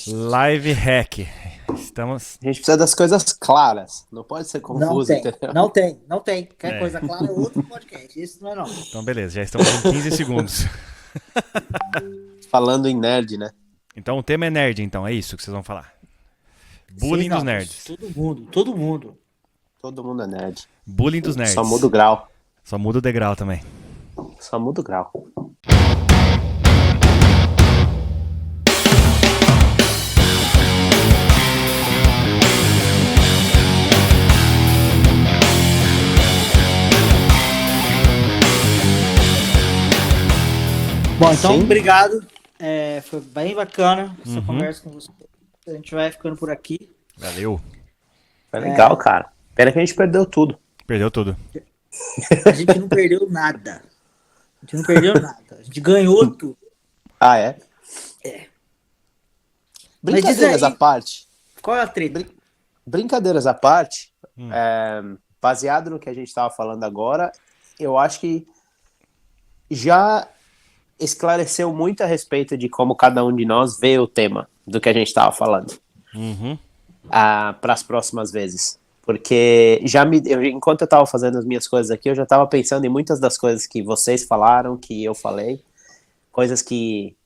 Live hack. Estamos. A gente precisa das coisas claras. Não pode ser Não confuso, tem, entendeu? não tem, não tem. Quer É. coisa clara é outro podcast. Esse não é não. Então, beleza, já estamos em 15 segundos. Falando em nerd, né? Então, o tema é nerd, então, é isso que vocês vão falar. Bullying Sim, dos não, nerds. Todo mundo, todo mundo. Todo mundo é nerd. Bullying dos nerds. Só muda o grau. Só muda o degrau também. Só muda o grau. Bom, então, Sim. obrigado. Foi bem bacana essa Uhum. conversa com você. A gente vai ficando por aqui. Valeu. Foi legal, cara. Pena que a gente perdeu tudo. Perdeu tudo. A gente não perdeu nada. A gente não perdeu nada. A gente ganhou tudo. Ah, é? Mas diz Brincadeiras aí- à parte. Qual é a treta? Brincadeiras à parte, baseado no que a gente estava falando agora, eu acho que já esclareceu muito a respeito de como cada um de nós vê o tema do que a gente estava falando Uhum. para as próximas vezes. Porque enquanto eu estava fazendo as minhas coisas aqui, eu já estava pensando em muitas das coisas que vocês falaram, que eu falei, coisas que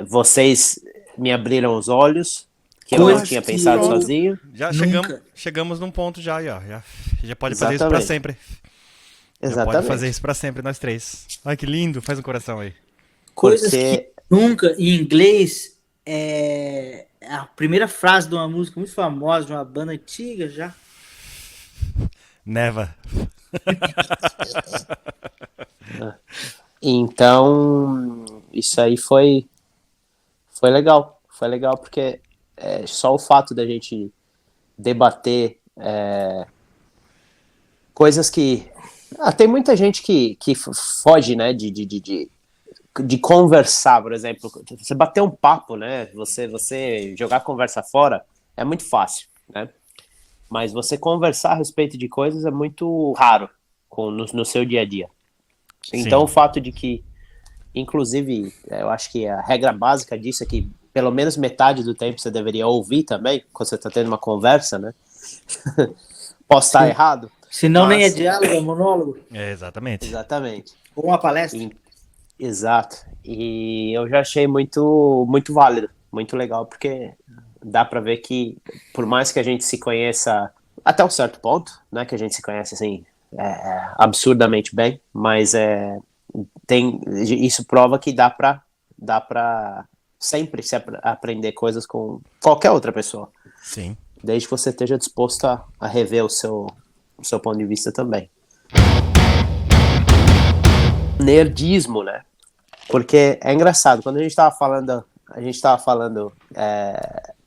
vocês me abriram os olhos, que eu não Coisas tinha que pensado eu- sozinho. Já Nunca. chegamos num ponto já, aí, ó. Já pode fazer isso pra Exatamente. sempre. Já Exatamente. pode fazer isso pra sempre, nós três. Ai, que lindo. Faz um coração aí. Coisas Porque- que nunca, em inglês, é a primeira frase de uma música muito famosa, de uma banda antiga já. Neva. Então, isso aí foi legal. Foi legal porque só o fato da gente debater coisas que... tem muita gente que foge, né, de conversar, por exemplo. Você bater um papo, né, você jogar a conversa fora é muito fácil, né? Mas você conversar a respeito de coisas é muito raro no seu dia a dia. Então, Sim. o fato de que, inclusive, eu acho que a regra básica disso é que pelo menos metade do tempo você deveria ouvir também, quando você está tendo uma conversa, né? Posso estar errado? Senão nem é Mas- diálogo, é monólogo. Exatamente. Exatamente. Ou uma palestra. Exato. E eu já achei muito, muito válido, muito legal, porque dá pra ver que, por mais que a gente se conheça até um certo ponto, né, que a gente se conhece assim absurdamente bem, mas isso prova que dá pra sempre aprender coisas com qualquer outra pessoa, Sim. desde que você esteja disposto a rever o seu ponto de vista também. Nerdismo, né? Porque é engraçado, quando a gente tava falando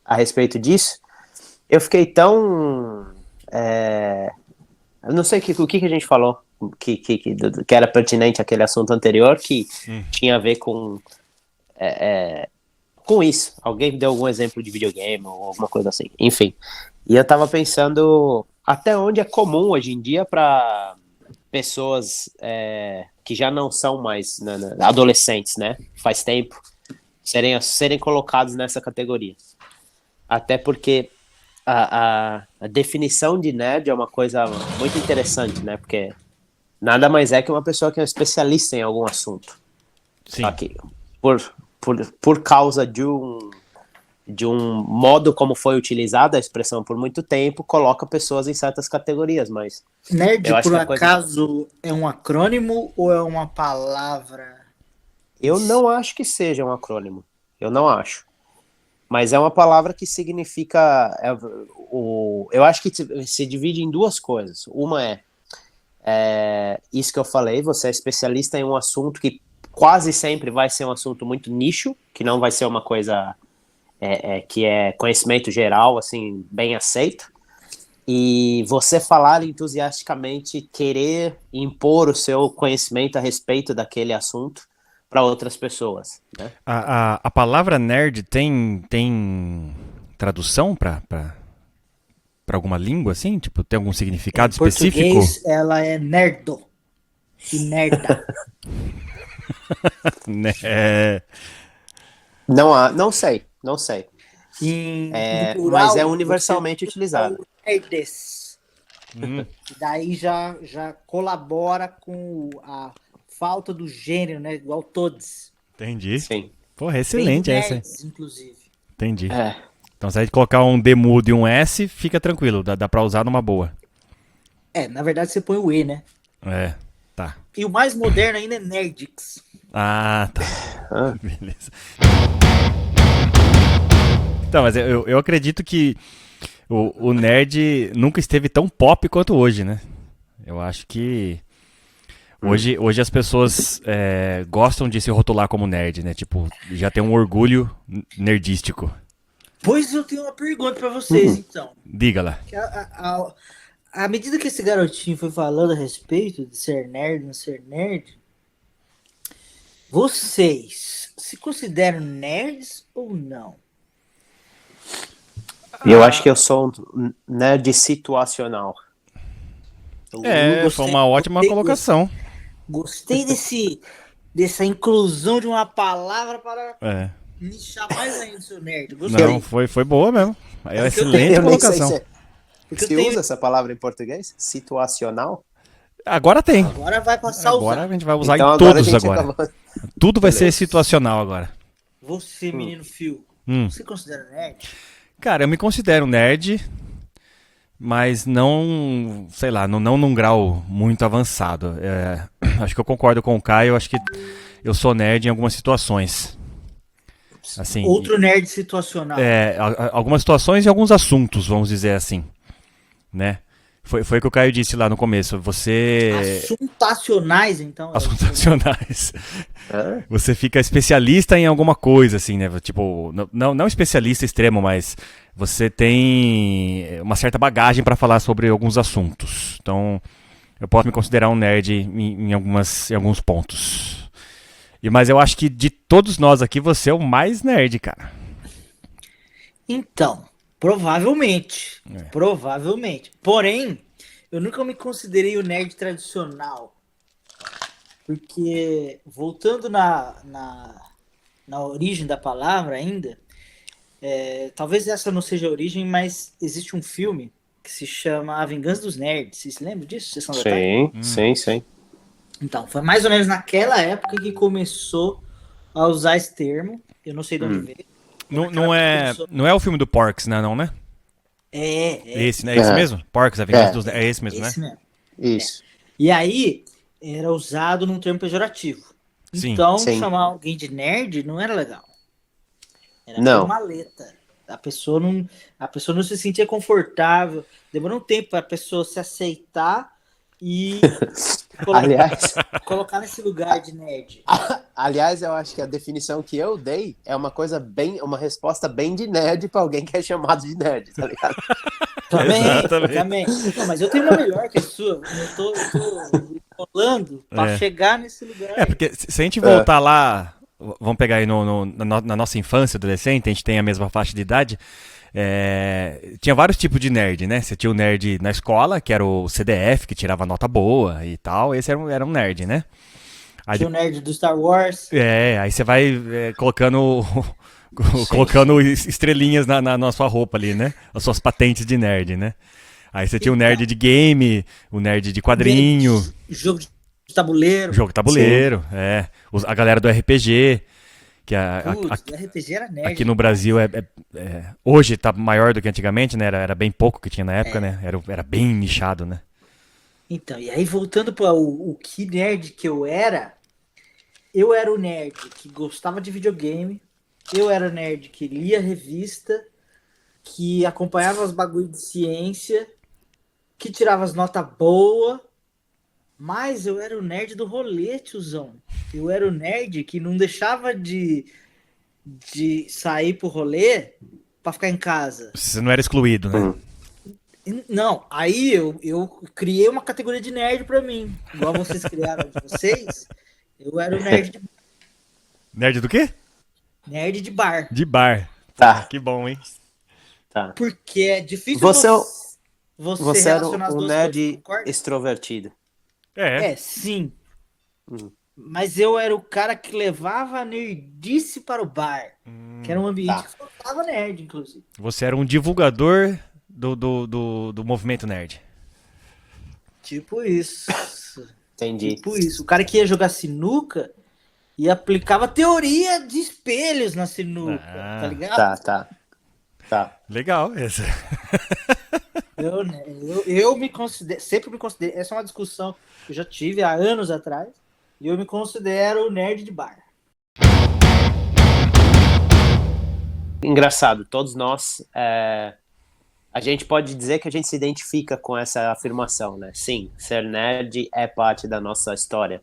a respeito disso, eu fiquei tão... eu não sei o que a gente falou que era pertinente àquele assunto anterior, que tinha a ver com isso. Alguém deu algum exemplo de videogame ou alguma coisa assim. Enfim. E eu tava pensando até onde é comum hoje em dia para pessoas que já não são mais adolescentes, né? Faz tempo, serem colocados nessa categoria. Até porque a definição de nerd é uma coisa muito interessante, né? Porque nada mais é que uma pessoa que é especialista em algum assunto. Sim. Só que por causa de um modo como foi utilizada a expressão por muito tempo, coloca pessoas em certas categorias, mas Nerd, eu acho por que a coisa- acaso, é um acrônimo ou é uma palavra? eu não acho que seja um acrônimo. Eu não acho. Mas é uma palavra que significa... eu acho que se divide em duas coisas. Uma isso que eu falei, você é especialista em um assunto que quase sempre vai ser um assunto muito nicho, que não vai ser uma coisa que é conhecimento geral, assim, bem aceito. E você falar entusiasticamente, querer impor o seu conhecimento a respeito daquele assunto para outras pessoas, né? A palavra nerd tem tradução pra alguma língua, assim? Tipo, tem algum significado Em específico? português, ela é nerdo. E nerda. Né? Não sei, não sei. No plural, Mas é você universalmente usa utilizado. o nerds. Hum, E daí já colabora com a falta do gênero, né? Igual todos. entendi. Sim. Porra, Vem do excelente essa, hein? nerds, inclusive. Entendi. É. Então, se a gente colocar um D mudo e um S, fica tranquilo, dá pra usar numa boa. Na verdade você põe o E, né? É, tá. E o mais moderno ainda é Nerdix. Ah, tá. Ah. Beleza. Então, mas eu acredito que o nerd nunca esteve tão pop quanto hoje, né? Eu acho que hoje as pessoas gostam de se rotular como nerd, né? Tipo, já tem um orgulho nerdístico. Pois eu tenho uma pergunta pra vocês, então. Diga lá. Que à medida que esse garotinho foi falando a respeito de ser nerd, não ser nerd, vocês se consideram nerds ou não? Eu acho que eu sou um nerd situacional. Foi uma ótima colocação. Gostei dessa inclusão de uma palavra para É. nichar mais ainda o seu nerd. Gostei. Não, foi boa mesmo. É uma Porque eu excelente Eu nem sei colocação. Porque eu se tenho- usa essa palavra em português? Situacional? Agora tem. Agora vai passar a Agora a usar. gente vai usar Então em agora a todos gente agora. acabou. Tudo vai ser Beleza. situacional agora. Você, menino Phil, você considera nerd? Cara, eu me considero nerd, mas não, sei lá, não num grau muito avançado. Acho que eu concordo com o Caio, acho que eu sou nerd em algumas situações. Assim, Outro nerd situacional. algumas situações e alguns assuntos, vamos dizer assim, né? Foi o que o Caio disse lá no começo. Você Assuntacionais, então. assuntos nacionais. Hã? Você fica especialista em alguma coisa, assim, né? Tipo, não especialista extremo, mas você tem uma certa bagagem para falar sobre alguns assuntos. Então, eu posso me considerar um nerd em alguns pontos. Mas eu acho que de todos nós aqui, você é o mais nerd, cara. Então, provavelmente. Provavelmente. Porém, eu nunca me considerei o nerd tradicional. Porque, voltando na origem da palavra ainda, talvez essa não seja a origem, mas existe um filme que se chama A Vingança dos Nerds. Vocês se lembram disso? Sessão da tarde? Sim. Então, foi mais ou menos naquela época que começou a usar esse termo. Eu não sei de onde veio. Não é o filme do Porks, né? Não, né? Esse, né? Esse mesmo? Porks, a Vingança dos Nerds. É esse mesmo, Esse né? mesmo. Isso. E aí, era usado num termo pejorativo. Sim. Então, Sim. chamar alguém de nerd não era legal. Era Não. meio maleta. A pessoa não se sentia confortável. Demorou um tempo para a pessoa se aceitar e colocar nesse lugar de nerd. Aliás, eu acho que a definição que eu dei é uma resposta bem de nerd pra alguém que é chamado de nerd, tá ligado? Também. Não, mas eu tenho uma melhor que a sua. Eu tô enrolando para chegar nesse lugar. Porque se a gente voltar lá, vamos pegar aí na nossa infância, adolescente, a gente tem a mesma faixa de idade. Tinha vários tipos de nerd, né? Você tinha o nerd na escola, que era o CDF, que tirava nota boa e tal. Esse era um nerd, né? Aí, tinha o nerd do Star Wars. aí você vai colocando estrelinhas na sua roupa ali, né? As suas patentes de nerd, né? Aí você tinha o nerd de game, o nerd de quadrinho. Jogo de tabuleiro. Jogo de tabuleiro, a galera do RPG. Que o RPG era nerd. Aqui no Brasil hoje tá maior do que antigamente, né? Era bem pouco que tinha na época, né? Era bem nichado, né? Então, e aí voltando para o que nerd que eu era o nerd que gostava de videogame, eu era o nerd que lia revista, que acompanhava os bagulho de ciência, que tirava as notas boas, mas eu era o nerd do rolê, tiozão. Eu era o nerd que não deixava de sair pro rolê pra ficar em casa. Você não era excluído, né? Não, aí eu criei uma categoria de nerd pra mim. Igual vocês criaram de vocês, eu era o nerd de Nerd do quê? nerd de bar. De bar. Tá. Que bom, hein? Tá. Porque é difícil Você era relacionar as um duas nerd coisas, concorda? extrovertido. Sim. Mas eu era o cara que levava a nerdice para o bar. Que era um ambiente Tá. que faltava nerd, inclusive. Você era um divulgador do movimento nerd. Tipo isso. Entendi. Tipo isso. O cara que ia jogar sinuca e aplicava teoria de espelhos na sinuca, Ah. tá ligado? Tá. Legal, essa. Eu me considero, sempre me considero, essa é uma discussão que eu já tive há anos atrás, e eu me considero nerd de bar. Engraçado, todos nós, a gente pode dizer que a gente se identifica com essa afirmação, né? Sim, ser nerd é parte da nossa história.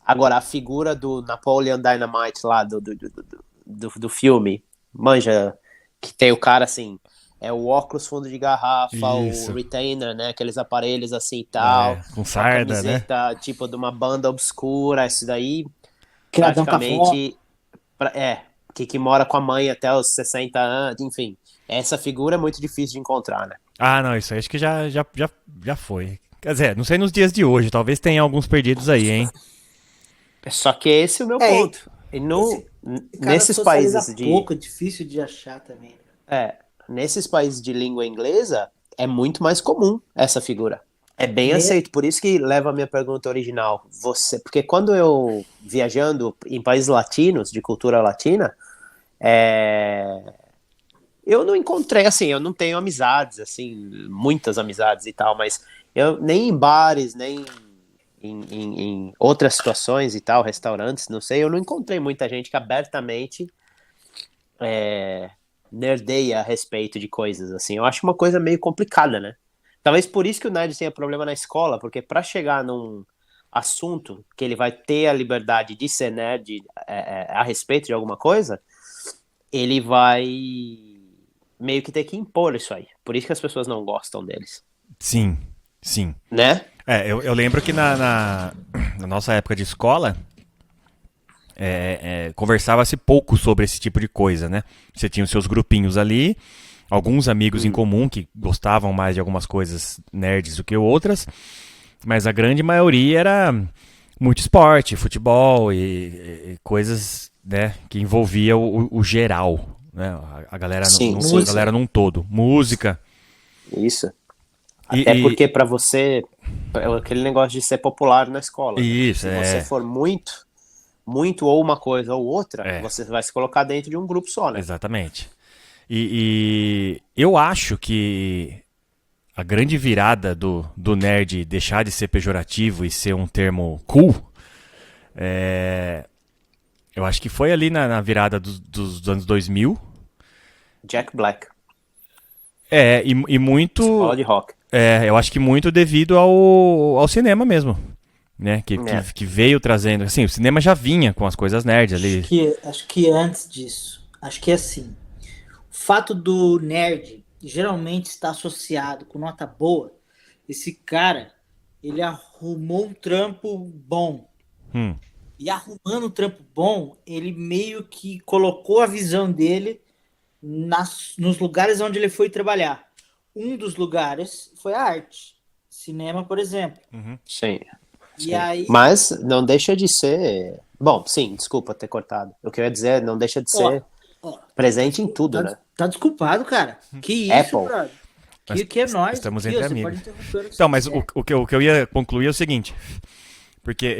Agora, a figura do Napoleon Dynamite lá do filme, manja, que tem o cara assim, é o óculos fundo de garrafa, Isso. o retainer, né? Aqueles aparelhos assim e tal. Com sarda, a camiseta, tipo, de uma banda obscura, isso daí, Criadão com a avó. praticamente, que mora com a mãe até os 60 anos, enfim. Essa figura é muito difícil de encontrar, né? Ah, não, isso aí acho que já foi. Quer dizer, não sei nos dias de hoje, talvez tenha alguns perdidos aí, hein? Só que esse é o meu ponto. E nesses países pouco, é difícil de achar também. Nesses países de língua inglesa, é muito mais comum essa figura. É bem aceito, por isso que leva a minha pergunta original. Porque quando eu, viajando em países latinos, de cultura latina, eu não encontrei, assim, eu não tenho amizades, assim, muitas amizades e tal, mas eu nem em bares, nem em outras situações e tal, restaurantes, não sei, eu não encontrei muita gente que abertamente nerdeia a respeito de coisas, assim. Eu acho uma coisa meio complicada, né? Talvez por isso que o nerd tenha problema na escola, porque para chegar num assunto que ele vai ter a liberdade de ser nerd a respeito de alguma coisa, ele vai meio que ter que impor isso aí. Por isso que as pessoas não gostam deles. Sim. Né? Eu lembro que na nossa época de escola, conversava-se pouco sobre esse tipo de coisa, né? Você tinha os seus grupinhos ali, alguns amigos em comum que gostavam mais de algumas coisas nerds do que outras, mas a grande maioria era muito esporte, futebol e coisas, né, que envolvia o geral, né? A galera, a galera num todo. Música. Isso. Até porque para você, aquele negócio de ser popular na escola. Isso, né? Se você for muito ou uma coisa ou outra, você vai se colocar dentro de um grupo só, né? Exatamente. E eu acho que a grande virada do nerd deixar de ser pejorativo e ser um termo cool, eu acho que foi ali na virada dos anos 2000. Jack Black. E muito... Escola de rock. Eu acho que muito devido ao cinema mesmo, né? Que veio trazendo... Assim, o cinema já vinha com as coisas nerds ali. Acho que antes disso, acho que é assim, o fato do nerd geralmente está associado com nota boa, esse cara, ele arrumou um trampo bom. E arrumando um trampo bom, ele meio que colocou a visão dele nos lugares onde ele foi trabalhar. Um dos lugares foi a arte. Cinema, por exemplo. Sim. E aí... Mas não deixa de ser... Bom, sim, desculpa ter cortado. O que eu ia dizer, não deixa de ser presente em tudo, né? Tá desculpado, cara. Que isso, Apple. brother. Que é nóis. Estamos entre amigos. Então, mas o que eu ia concluir é o seguinte... Porque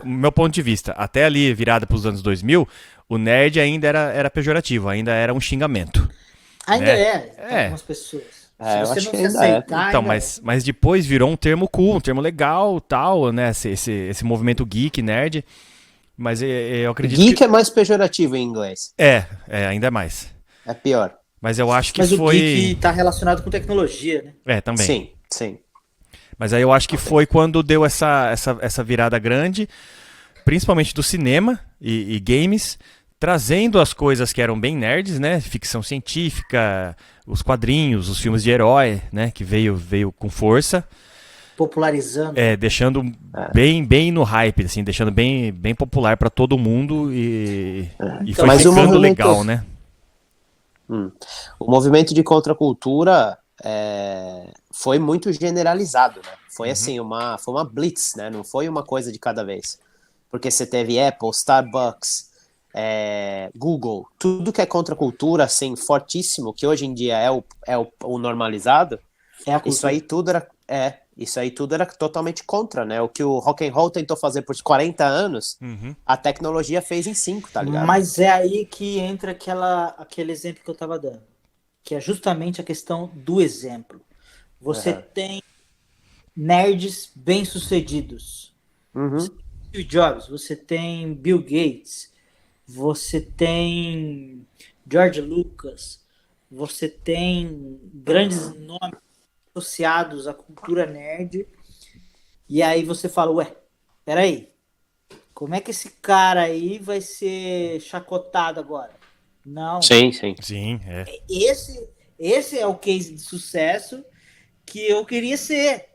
meu ponto de vista, até ali virada para os anos 2000, o nerd ainda era pejorativo, ainda era um xingamento. Ainda para algumas pessoas. Se você não se aceitar... Então, mas depois virou um termo cool, um termo legal, tal, né? Esse movimento geek, nerd. Mas eu acredito geek é mais pejorativo em inglês. Ainda é mais. É pior. Mas eu acho que mas foi... Mas o geek tá relacionado com tecnologia, né? Também. Sim. Mas aí eu acho que foi quando deu essa virada grande, principalmente do cinema e games, trazendo as coisas que eram bem nerds, né? Ficção científica, os quadrinhos, os filmes de herói, né? Que veio com força. Popularizando. Deixando bem no hype, assim, deixando bem popular para todo mundo e foi ficando legal, né? O movimento de contracultura foi muito generalizado, né? Foi assim, foi uma blitz, né? Não foi uma coisa de cada vez. Porque você teve Apple, Starbucks, Google, tudo que é contracultura, assim, fortíssimo, que hoje em dia é o normalizado, É a isso cultura. aí tudo era totalmente contra, né? O que o rock and roll tentou fazer por 40 anos, Uhum. a tecnologia fez em 5, tá ligado? Mas é aí que entra aquele exemplo que eu estava dando, que é justamente a questão do exemplo. Você Aham. tem nerds bem-sucedidos. Uhum. Steve Jobs, você tem Bill Gates, você tem George Lucas, você tem grandes nomes associados à cultura nerd, e aí você fala, ué, peraí, como é que esse cara aí vai ser chacotado agora? Não, Sim, sim. Sim, é. esse é o case de sucesso que eu queria ser.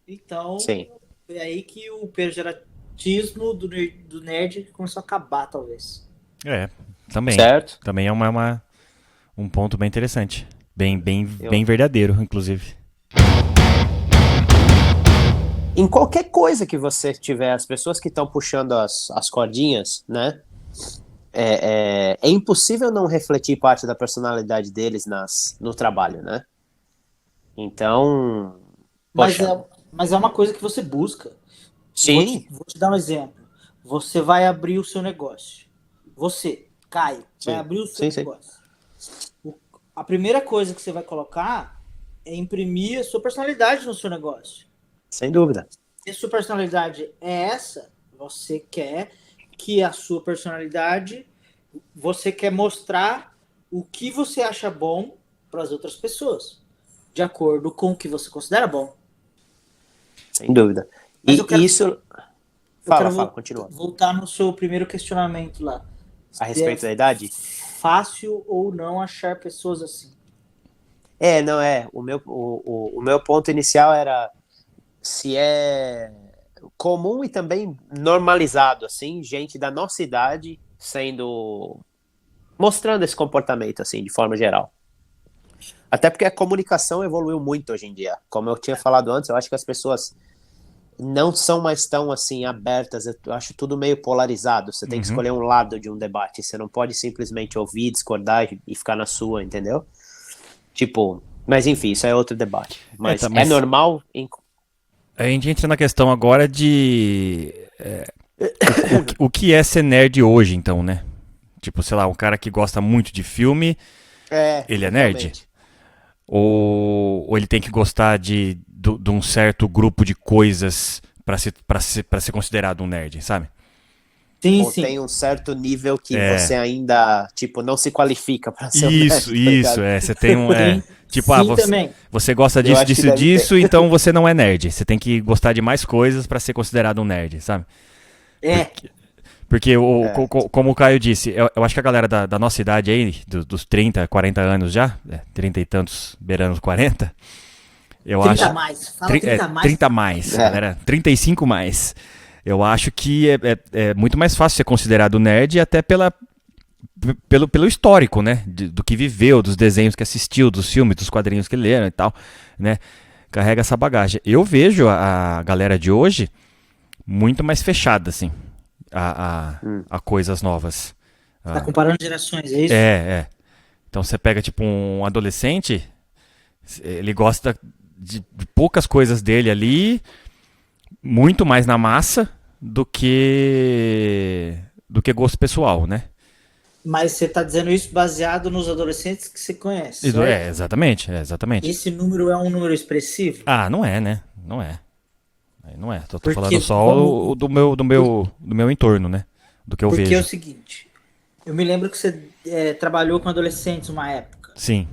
Então, Sim. foi aí que o pejoratismo do nerd começou a acabar, talvez. É, também. Certo? Também é um ponto bem interessante. Bem Eu, verdadeiro, inclusive. em qualquer coisa que você tiver, as pessoas que estão puxando as cordinhas, né? É impossível não refletir parte da personalidade deles no trabalho, né? Então, Mas poxa, é, mas é uma coisa que você busca. sim, Vou te dar um exemplo. Você vai abrir o seu negócio. Você, Caio, vai sim, abrir o seu sim, sim, negócio. A primeira coisa que você vai colocar é imprimir a sua personalidade no seu negócio. sem dúvida. Se a sua personalidade é essa, você quer que a sua personalidade, você quer mostrar o que você acha bom para as outras pessoas, de acordo com o que você considera bom. Sem dúvida. Mas E isso. eu quero Fala, continua. voltar no seu primeiro questionamento lá. A Se é respeito da idade? fácil ou não achar pessoas assim. Não é. O meu ponto inicial era se é comum e também normalizado, assim, gente da nossa idade mostrando esse comportamento, assim, de forma geral. Até porque a comunicação evoluiu muito hoje em dia. Como eu tinha falado antes, eu acho que as pessoas não são mais tão, assim, abertas. Eu acho tudo meio polarizado. Você tem que Uhum. escolher um lado de um debate. Você não pode simplesmente ouvir, discordar e ficar na sua, entendeu? Tipo, mas enfim, isso é outro debate. Mas Tá, é mas normal. a gente entra na questão agora de o que é ser nerd hoje, então, né? Tipo, sei lá, um cara que gosta muito de filme, ele é nerd? Totalmente. Ou ele tem que gostar de um certo grupo de coisas pra ser considerado um nerd, sabe? Sim, Ou sim. tem um certo nível que você ainda, tipo, não se qualifica pra ser um nerd, tá Isso, ligado? Você tem um. Sim, Tipo, sim também. você gosta Eu disso, acho que disso, deve ter. disso, então você não é nerd. Você tem que gostar de mais coisas pra ser considerado um nerd, sabe? É, Porque, É, como o Caio disse, eu acho que a galera da nossa idade aí, dos 30, 40 anos já, 30 e tantos, beirando os 40, eu 30 acho. a mais. Fala 30 a mais. 30 mais, É. galera. 35 mais. Eu acho que é muito mais fácil ser considerado nerd, até pelo histórico, né? Do que viveu, dos desenhos que assistiu, dos filmes, dos quadrinhos que leram e tal, né? Carrega essa bagagem. Eu vejo a galera de hoje muito mais fechada, assim, Hum. a coisas novas. Tá comparando gerações, é isso? É. Então você pega, tipo, um adolescente, ele gosta de poucas coisas dele ali, muito mais na massa do que gosto pessoal, né? Mas você tá dizendo isso baseado nos adolescentes que você conhece, certo? Exatamente. Esse número é um número expressivo? Ah, não é, né? Não é. Aí não é. Tô falando Porque só vamos, do meu entorno, né? Do que eu porque é o vejo. seguinte, eu me lembro que você trabalhou com adolescentes uma época. Sim,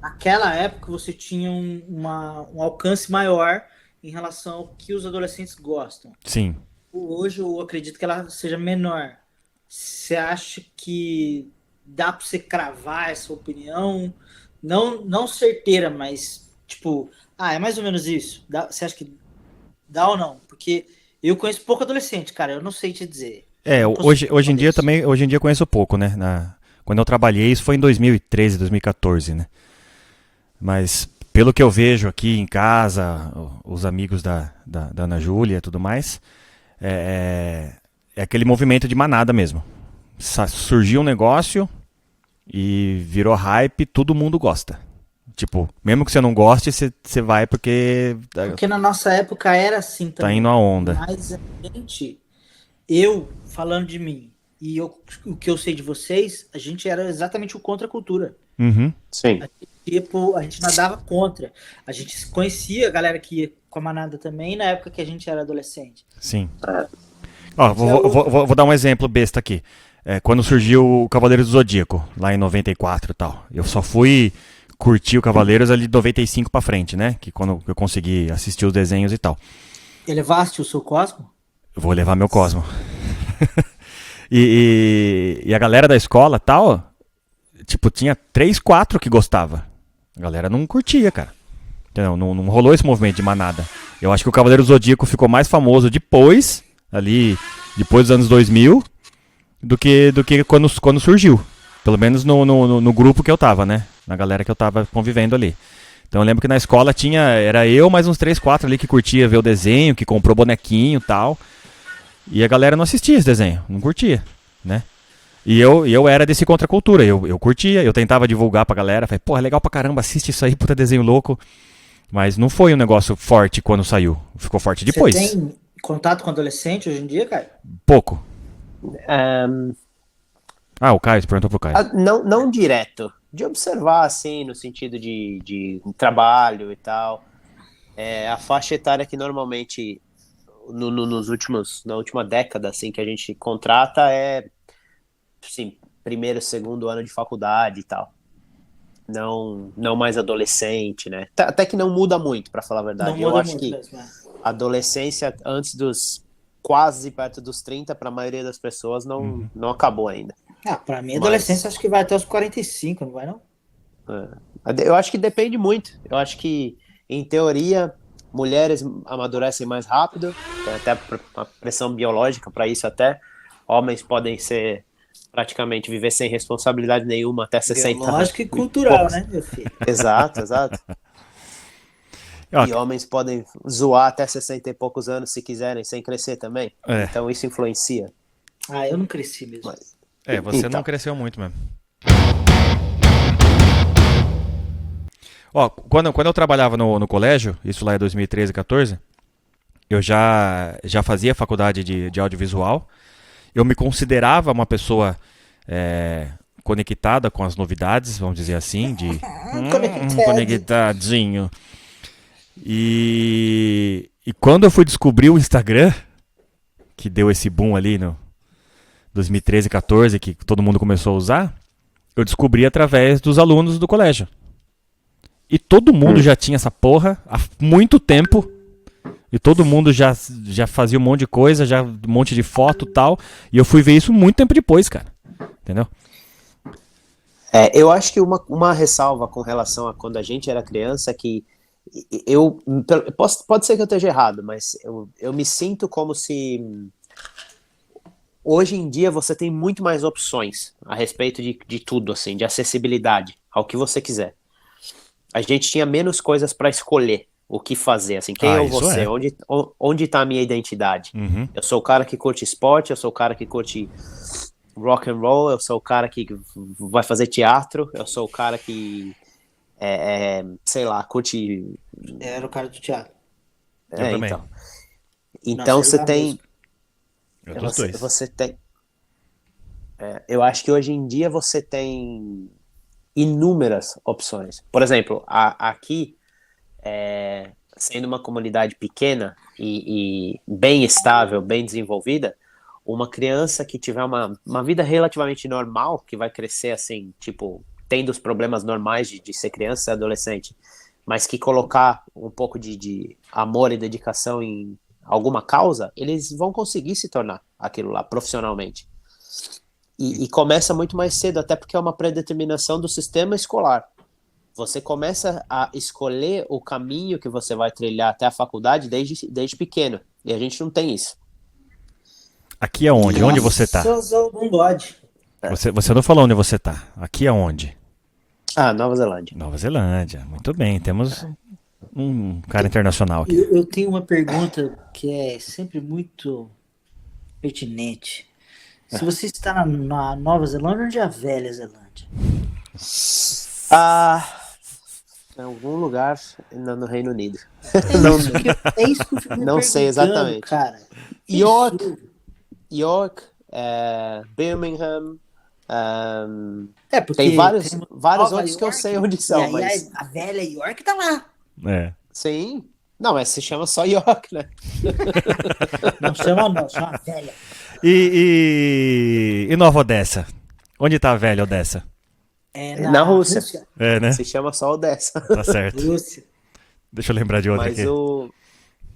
Naquela época você tinha um alcance maior em relação ao que os adolescentes gostam. sim. Hoje eu acredito que ela seja menor. Você acha que dá para você cravar essa opinião? Não certeira, mas tipo, é mais ou menos isso. Você acha que dá ou não? Porque eu conheço pouco adolescente, cara. Eu não sei te dizer. Eu não consigo Hoje em responder dia isso. também, hoje em dia eu conheço pouco, né? Quando eu trabalhei, isso foi em 2013, 2014, né? Mas pelo que eu vejo aqui em casa, os amigos da Ana Júlia e tudo mais, é, é aquele movimento de manada mesmo. Surgiu um negócio e virou hype, todo mundo gosta. Tipo, mesmo que você não goste, você vai porque Porque na nossa época era assim tá também. indo a onda. Mas a gente, eu falando de mim e o que eu sei de vocês, a gente era exatamente o contra a cultura. Uhum. Sim. Tipo, a gente nadava contra. A gente conhecia a galera que ia com a manada também na época que a gente era adolescente. Sim. Ó, vou dar um exemplo besta aqui. Quando surgiu o Cavaleiros do Zodíaco, lá em 94 e tal. Eu só fui curtir o Cavaleiros ali de 95 pra frente, né? Que quando eu consegui assistir os desenhos e tal. Elevaste o seu Cosmo? Eu vou levar meu Cosmo. E a galera da escola tal, tipo, tinha 3, 4 que gostava. A galera não curtia, cara. Entendeu? Não rolou esse movimento de manada. Eu acho que o Cavaleiro do Zodíaco ficou mais famoso depois dos anos 2000, do que quando surgiu. Pelo menos no grupo que eu tava, né? Na galera que eu tava convivendo ali. Então eu lembro que na escola era eu mais uns 3, 4 ali que curtia ver o desenho, que comprou bonequinho e tal. E a galera não assistia esse desenho, não curtia, né? E eu era desse contracultura, eu curtia, eu tentava divulgar pra galera, falei, porra, é legal pra caramba, assiste isso aí, puta desenho louco. Mas não foi um negócio forte quando saiu, ficou forte depois. Você tem contato com adolescente hoje em dia, cara? Pouco. Um, O Caio, você perguntou pro Caio. não direto, de observar, assim, no sentido de trabalho e tal. A faixa etária que normalmente, na última década, assim, que a gente contrata assim, primeiro, segundo ano de faculdade e tal. Não mais adolescente, né? Até que não muda muito, pra falar a verdade. Não Eu muda acho muito que mesmo, a adolescência antes dos quase perto dos 30, para a maioria das pessoas, não acabou ainda. Pra mim, a adolescência acho que vai até os 45, não vai não? Eu acho que depende muito. Eu acho que, em teoria, mulheres amadurecem mais rápido, tem até uma pressão biológica para isso até. Homens podem praticamente viver sem responsabilidade nenhuma até 60 anos. Biológico e cultural, né, meu filho? Exato. E homens podem zoar até 60 e poucos anos se quiserem, sem crescer também. Então isso influencia. Eu não cresci mesmo. Você então. não cresceu muito mesmo. Quando eu trabalhava no colégio, isso lá em 2013, 14, eu já fazia faculdade de audiovisual. Eu me considerava uma pessoa conectada com as novidades, vamos dizer assim, conectadinho. E quando eu fui descobrir o Instagram, que deu esse boom ali no 2013, 14, que todo mundo começou a usar, eu descobri através dos alunos do colégio. E todo mundo já tinha essa porra há muito tempo. E todo mundo já fazia um monte de coisa, já um monte de foto e tal. E eu fui ver isso muito tempo depois, cara. Entendeu? Eu acho que uma ressalva com relação a quando a gente era criança é que pode ser que eu esteja errado, mas eu me sinto como se hoje em dia você tem muito mais opções a respeito de tudo, assim, de acessibilidade ao que você quiser. A gente tinha menos coisas para escolher o que fazer, assim, quem eu vou ser, onde está a minha identidade. Uhum. Eu sou o cara que curte esporte, eu sou o cara que curte rock and roll, eu sou o cara que vai fazer teatro, eu sou o cara que sei lá, curte... Era o cara do teatro. Eu também. Então você tem... Você tem... eu acho que hoje em dia você tem inúmeras opções. Por exemplo, aqui, sendo uma comunidade pequena e bem estável, bem desenvolvida, uma criança que tiver uma vida relativamente normal, que vai crescer assim, tipo, tendo os problemas normais de ser criança e adolescente, mas que colocar um pouco de amor e dedicação em alguma causa, eles vão conseguir se tornar aquilo lá profissionalmente. E começa muito mais cedo, até porque é uma predeterminação do sistema escolar. Você começa a escolher o caminho que você vai trilhar até a faculdade desde pequeno. E a gente não tem isso. Aqui é onde? Onde você tá? Um bode. Você não falou onde você tá. Aqui é onde? Nova Zelândia. Nova Zelândia. Muito bem, temos um cara internacional aqui. Eu tenho uma pergunta que é sempre muito pertinente. Se você está na Nova Zelândia, onde é a Velha Zelândia? Em algum lugar no Reino Unido. É isso que eu fico me Não sei perguntando, exatamente. cara. York, Birmingham, Porque tem vários temos outros Nova que eu York, sei onde e são, aí mas a Velha York tá lá. É. sim. Não, mas se chama só York, né? Não chama Velha. E Nova Odessa? Onde tá a velha Odessa? É Na Rússia. É, né? Se chama só Odessa. Tá certo. Rússia. Deixa eu lembrar de outra Mas aqui.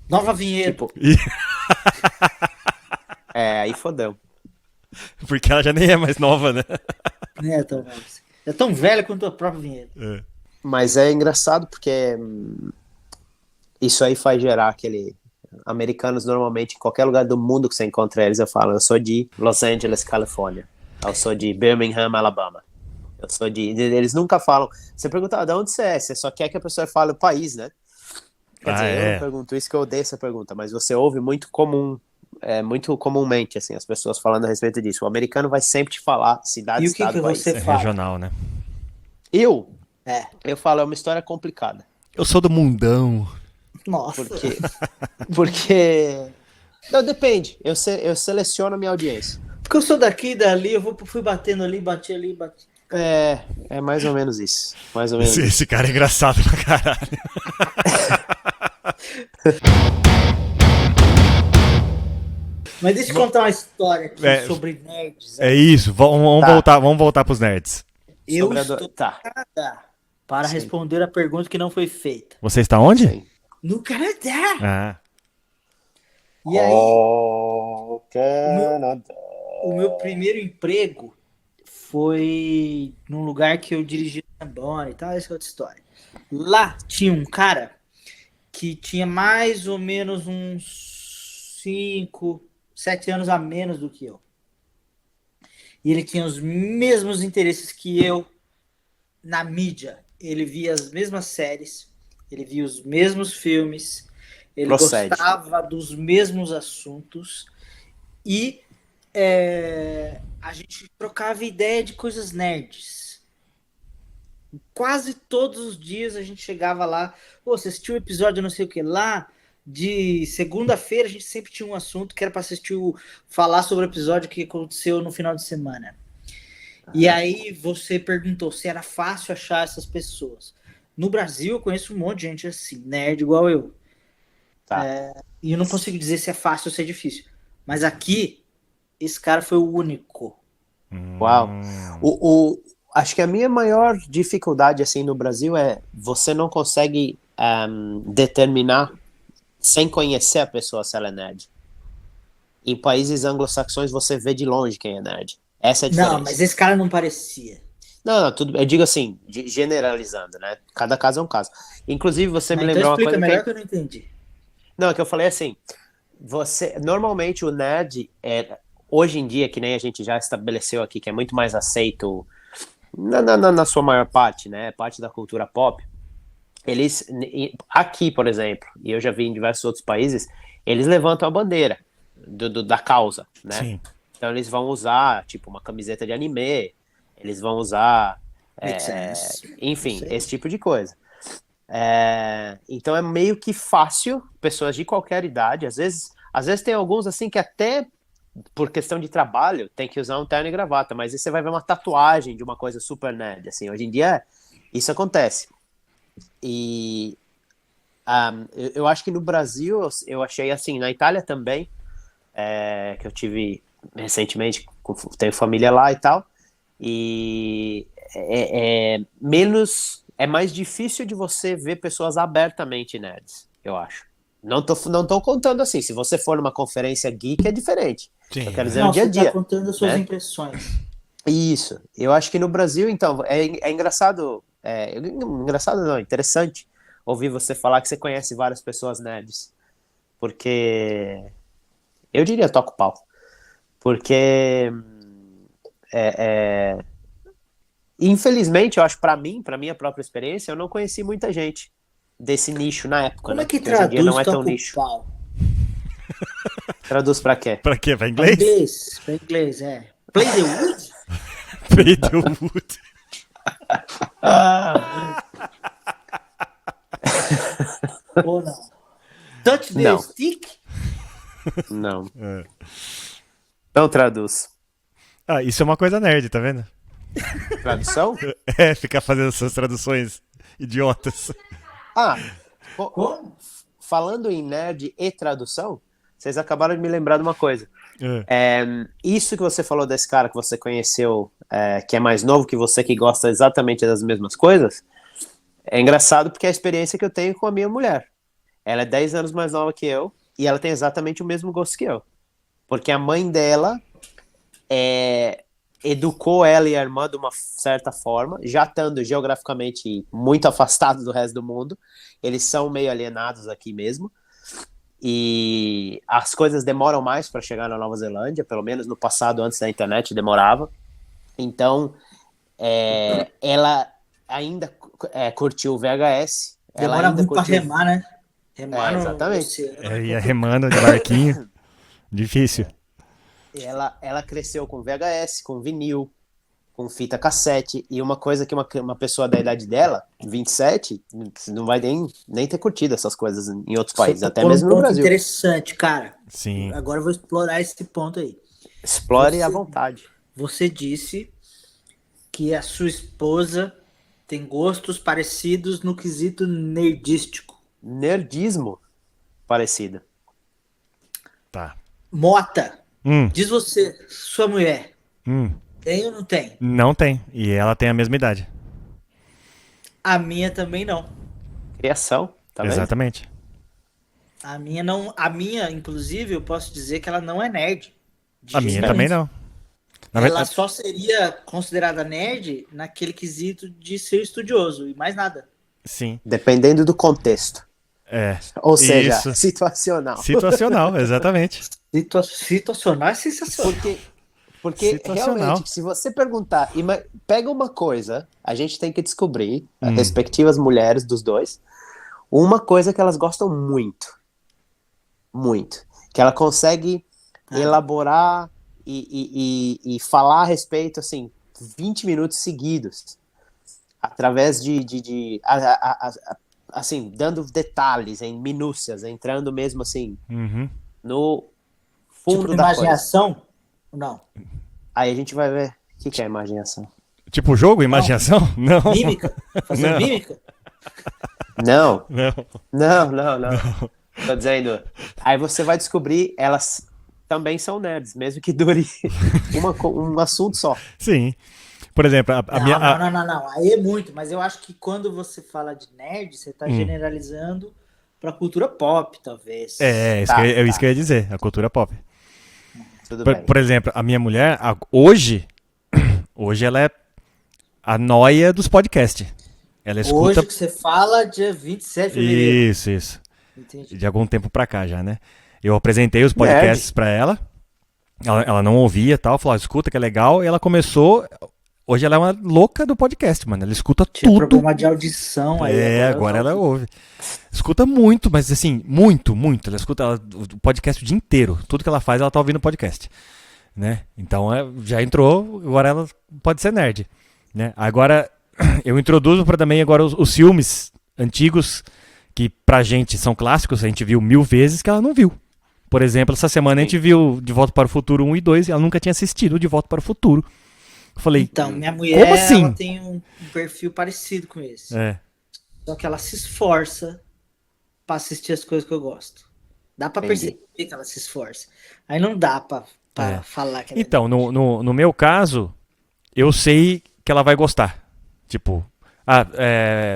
Nova Vinhedo. tipo, Ih, aí fodeu. porque ela já nem é mais nova, né? É tão velha quanto a própria Vinhedo. É. Mas é engraçado porque isso aí faz gerar aquele... Americanos, normalmente, em qualquer lugar do mundo que você encontra eles, eu falo, eu sou de Los Angeles, Califórnia. Eu sou de Birmingham, Alabama. Eu sou de... Eles nunca falam... Você pergunta, de onde você é? Você só quer que a pessoa fale o país, né? Quer dizer, eu não pergunto isso, que eu odeio essa pergunta, mas você ouve muito comumente, assim, as pessoas falando a respeito disso. O americano vai sempre te falar cidade, E o que estado, que país. você É fala? regional, né? Eu É. falo, é uma história complicada. Eu sou do mundão. Nossa. Porque... Não, depende. Eu seleciono a minha audiência. Porque eu sou daqui e dali, fui batendo ali, bati ali, bati. É mais ou menos isso. Mais ou menos isso. Esse cara é engraçado pra caralho. Mas deixa eu contar uma história aqui É. sobre nerds. É isso, vamos voltar pros nerds. Eu Sobre a estou Tá. Canadá para Sim. responder a pergunta que não foi feita. Você está onde? Sim. No Canadá! Ah, E aí, Canadá. o meu primeiro emprego foi num lugar que eu dirigi Tambora e tal, essa é outra história. Lá tinha um cara que tinha mais ou menos uns 5, 7 anos a menos do que eu. E ele tinha os mesmos interesses que eu na mídia. Ele via as mesmas séries, ele via os mesmos filmes, ele gostava dos mesmos assuntos e a gente trocava ideia de coisas nerds. Quase todos os dias a gente chegava lá, você assistiu um episódio não sei o que lá, de segunda-feira a gente sempre tinha um assunto que era para falar sobre o episódio que aconteceu no final de semana. E aí você perguntou se era fácil achar essas pessoas. No Brasil eu conheço um monte de gente assim, nerd igual eu. Tá. E eu não consigo dizer se é fácil ou se é difícil. Mas aqui, esse cara foi o único. Uau. Acho que a minha maior dificuldade assim no Brasil é você não consegue determinar sem conhecer a pessoa se ela é nerd. Em países anglo-saxões você vê de longe quem é nerd. Essa é a diferença. Não, mas esse cara não parecia. Não, tudo. Eu digo assim, generalizando, né? Cada caso é um caso. Inclusive, você me lembrou então uma coisa explica melhor que eu não entendi. Não, é que eu falei assim, normalmente o nerd hoje em dia, que nem a gente já estabeleceu aqui, que é muito mais aceito na sua maior parte, né? Parte da cultura pop. Eles, aqui, por exemplo, e eu já vi em diversos outros países, eles levantam a bandeira da causa, né? sim. Então eles vão usar, tipo, uma camiseta de anime, eles vão usar, enfim, esse tipo de coisa. Então é meio que fácil, pessoas de qualquer idade, às vezes tem alguns assim que até por questão de trabalho tem que usar um terno e gravata, mas aí você vai ver uma tatuagem de uma coisa super nerd, assim, hoje em dia isso acontece. E eu acho que no Brasil, eu achei assim, na Itália também, que eu tive recentemente, tenho família lá e tal, e é mais difícil de você ver pessoas abertamente nerds, eu acho. Não tô contando assim, se você for numa conferência geek é diferente. Sim, eu quero dizer Não, no dia a você dia. tá contando as suas né? impressões. Isso, eu acho que no Brasil, então, é engraçado, engraçado não, interessante ouvir você falar que você conhece várias pessoas nerds, porque eu diria toca o pau, porque infelizmente, eu acho pra minha própria experiência, eu não conheci muita gente desse nicho na época, Como né? é que Porque hoje em dia traduz não é tão toca o nicho. pau? Traduz pra quê? Pra quê? Pra Pra inglês? inglês, pra inglês, é. Play the wood? Play the wood. Ou não? Touch the Não. stick? Não. É. Não traduz. Ah, isso é uma coisa nerd, tá vendo? Tradução? É, ficar fazendo essas traduções idiotas. Ah, Como? falando em nerd e tradução, vocês acabaram de me lembrar de uma coisa. É. Isso que você falou desse cara que você conheceu, que é mais novo que você, que gosta exatamente das mesmas coisas, é engraçado porque é a experiência que eu tenho com a minha mulher. Ela é 10 anos mais nova que eu e ela tem exatamente o mesmo gosto que eu. Porque a mãe dela educou ela e a irmã de uma certa forma, já estando geograficamente muito afastados do resto do mundo. Eles são meio alienados aqui mesmo. E as coisas demoram mais para chegar na Nova Zelândia, pelo menos no passado, antes da internet, demorava. Então, ela ainda curtiu o VHS. Ela Demora ainda muito pra curtiu... remar, né? Remar no exatamente. oceano. Ia remando de barquinho. Difícil. Ela cresceu com VHS, com vinil, com fita cassete, e uma coisa que uma pessoa da idade dela, 27, não vai nem ter curtido essas coisas em outros países, até mesmo no Brasil. Interessante, cara. Sim. Agora eu vou explorar esse ponto aí. Explore à vontade. Você disse que a sua esposa tem gostos parecidos no quesito nerdístico. Nerdismo parecido. Tá. Mota, Hum. diz você, sua mulher, tem ou não tem? Não tem. E ela tem a mesma idade. A minha também não. Criação, tá vendo? Exatamente. A minha não. A minha, inclusive, eu posso dizer que ela não é nerd. De A minha jeito também nenhum. não. Na Ela verdade, só seria considerada nerd naquele quesito de ser estudioso e mais nada. sim. Dependendo do contexto. É. Ou seja, Isso. situacional. Situacional, exatamente. Situacional é sensacional. Porque Situacional. realmente, se você perguntar, pega uma coisa, a gente tem que descobrir, as respectivas mulheres dos dois, uma coisa que elas gostam muito. Muito. Que ela consegue elaborar e falar a respeito, assim, 20 minutos seguidos. Através assim, dando detalhes, em minúcias, entrando mesmo, assim, no fundo Tipo, da coisa. imaginação? Não. Aí a gente vai ver o que é imaginação. Tipo jogo, imaginação? Não. Mímica? Fazer Não. mímica? Não, Não. tô dizendo. Aí você vai descobrir, elas também são nerds, mesmo que dure um assunto só. Sim. Por exemplo, a minha. Não. Aí é muito, mas eu acho que quando você fala de nerd, você tá generalizando pra cultura pop, talvez. Isso que eu ia dizer, a cultura pop. Tudo bem. Por exemplo, a minha mulher, hoje ela é a nóia dos podcasts. Ela escuta. Hoje que você fala, dia 27 de fevereiro. Isso. Entendi. De algum tempo pra cá já, né? Eu apresentei os podcasts pra ela. Ela não ouvia e tal, falou, escuta que é legal. E ela começou. Hoje ela é uma louca do podcast, mano. Ela escuta Tinha tudo. problema de audição aí. Agora ela ouve. Escuta muito, mas assim, muito. Ela escuta o podcast o dia inteiro. Tudo que ela faz, ela tá ouvindo podcast. Né? Então já entrou, agora ela pode ser nerd. Né? Agora, eu introduzo para também agora os filmes antigos, que pra gente são clássicos, a gente viu 1000 vezes, que ela não viu. Por exemplo, essa semana a gente viu De Volta para o Futuro 1 e 2, e ela nunca tinha assistido De Volta para o Futuro. Eu falei, Então, minha mulher, como assim? ela tem um perfil parecido com esse. Só que ela se esforça pra assistir as coisas que eu gosto. Dá pra perceber que ela se esforça. Aí não dá pra falar que ela Então, no meu caso, eu sei que ela vai gostar. Tipo,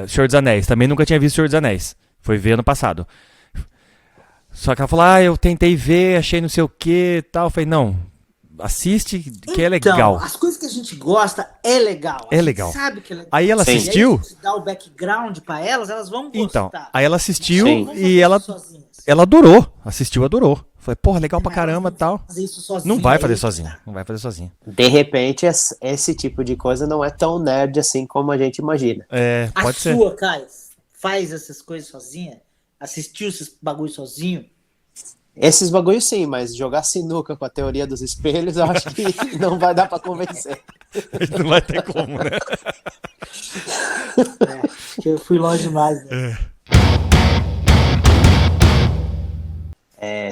Senhor dos Anéis. Também nunca tinha visto Senhor dos Anéis. Foi ver ano passado. Só que ela falou, eu tentei ver, achei não sei o que e tal. Eu falei, não, assiste que é legal. As coisas que a gente gosta é legal. É legal. Sabe que é legal. Aí ela assistiu. E aí, se dá o background pra elas vão gostar. Então, aí ela assistiu Sim. e ela adorou. Assistiu, adorou. Falei, porra, legal pra caramba e tal. Fazer isso sozinha, Não vai fazer sozinha. Não vai fazer sozinha. De repente, esse tipo de coisa não é tão nerd assim como a gente imagina. Pode ser. A sua, Caio, faz essas coisas sozinha? Assistiu esses bagulho sozinho? Esses bagulhos sim, mas jogar sinuca com a teoria dos espelhos, eu acho que não vai dar pra convencer. Não vai ter como, né? Acho que eu fui longe demais, né?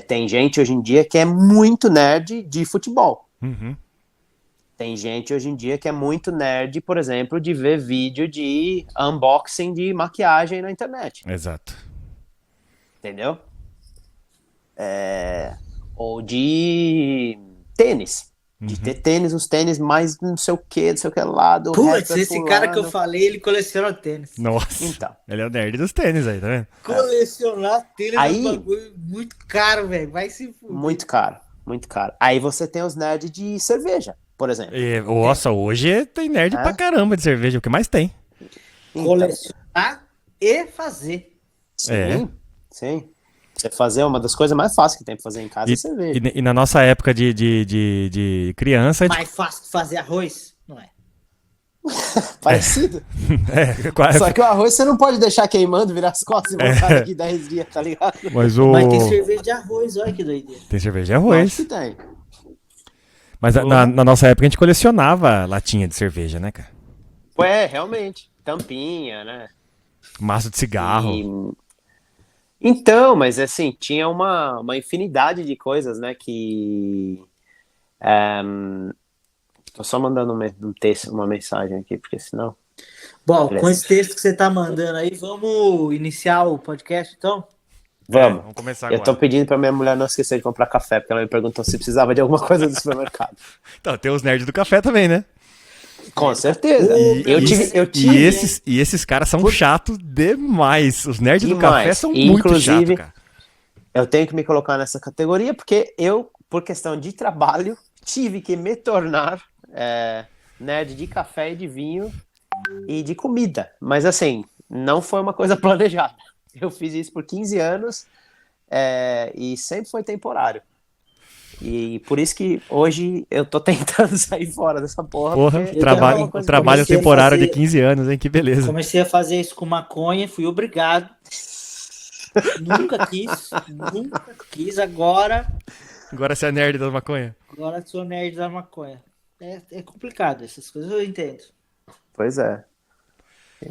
Tem gente hoje em dia que é muito nerd de futebol. Uhum. Tem gente hoje em dia que é muito nerd, por exemplo, de ver vídeo de unboxing de maquiagem na internet. Exato. Entendeu? Ou de tênis. De ter tênis, os tênis mais não sei o que lá do Putz, rapper esse cara que eu fulano. falei, ele coleciona tênis. Nossa. Então. Ele é o nerd dos tênis aí, tá vendo? Colecionar tênis Aí- é um bagulho muito caro, velho. Vai se fuder. Muito caro, muito caro. Aí você tem os nerds de cerveja, por exemplo. Nossa, hoje tem nerd pra caramba de cerveja, o que mais tem. Então, Colecionar e fazer. sim, sim. Você fazer uma das coisas mais fáceis que tem pra fazer em casa é cerveja. E na nossa época de criança, a gente... Mais fácil que fazer arroz? Não é. Parecido. quase... Só que o arroz você não pode deixar queimando, virar as costas e voltar daqui 10 dias, tá ligado? Mas Mas tem cerveja de arroz, olha que doideira. Tem cerveja de Acho arroz. que tem. Mas na nossa época a gente colecionava latinha de cerveja, né, cara? Realmente. Tampinha, né? Maço de cigarro. Então, mas assim, tinha uma infinidade de coisas, né, que... Tô só mandando um texto, uma mensagem aqui, porque senão... Bom, Beleza. com esse texto que você tá mandando aí, vamos iniciar o podcast, então? Vamos. começar Eu tô pedindo pra minha mulher não esquecer de comprar café, porque ela me perguntou se precisava de alguma coisa do supermercado. Então, tem os nerds do café também, né? Com certeza. E esses caras são chatos demais. Os nerds do Demais. café são E, muito inclusive, chatos, cara. Eu tenho que me colocar nessa categoria, porque eu, por questão de trabalho, tive que me tornar nerd de café e de vinho e de comida. Mas assim, não foi uma coisa planejada. Eu fiz isso por 15 anos e sempre foi temporário. E por isso que hoje eu tô tentando sair fora dessa porra. Porra, porque trabalho, é uma coisa trabalho comecei a temporário fazer- de 15 anos, hein? Que beleza. Comecei a fazer isso com maconha, fui obrigado. Nunca quis, agora Agora você é nerd da maconha. sou nerd da maconha. É complicado, essas coisas eu entendo. Pois é.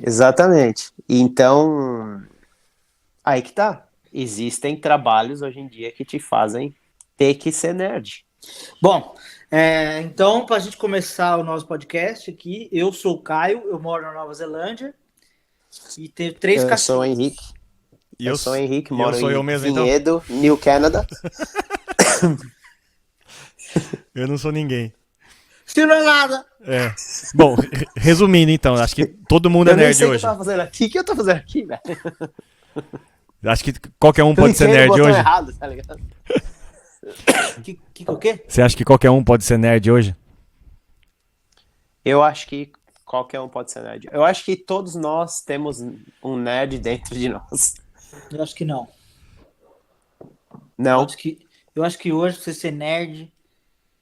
Exatamente. Então, aí que tá. Existem trabalhos hoje em dia que te fazem ter que ser nerd. Bom, então, para a gente começar o nosso podcast aqui, eu sou o Caio, eu moro na Nova Zelândia e tenho 3 Eu cachorros. sou o Henrique. E Eu sou o Henrique, e moro eu sou em eu mesmo, então? Vinhedo, New Canada. Eu não sou ninguém. Se não é nada. É. Bom, resumindo então, acho que todo mundo é Eu nem nerd sei o que eu hoje. tava fazendo aqui. O que eu tô fazendo aqui, velho? Acho que qualquer um pode ser Cliquei no nerd botão hoje. errado, tá ligado? O quê? Você acha que qualquer um pode ser nerd hoje? Eu acho que qualquer um pode ser nerd. Eu acho que todos nós temos um nerd dentro de nós. Eu acho que não. Não? Eu acho que hoje, pra você ser nerd,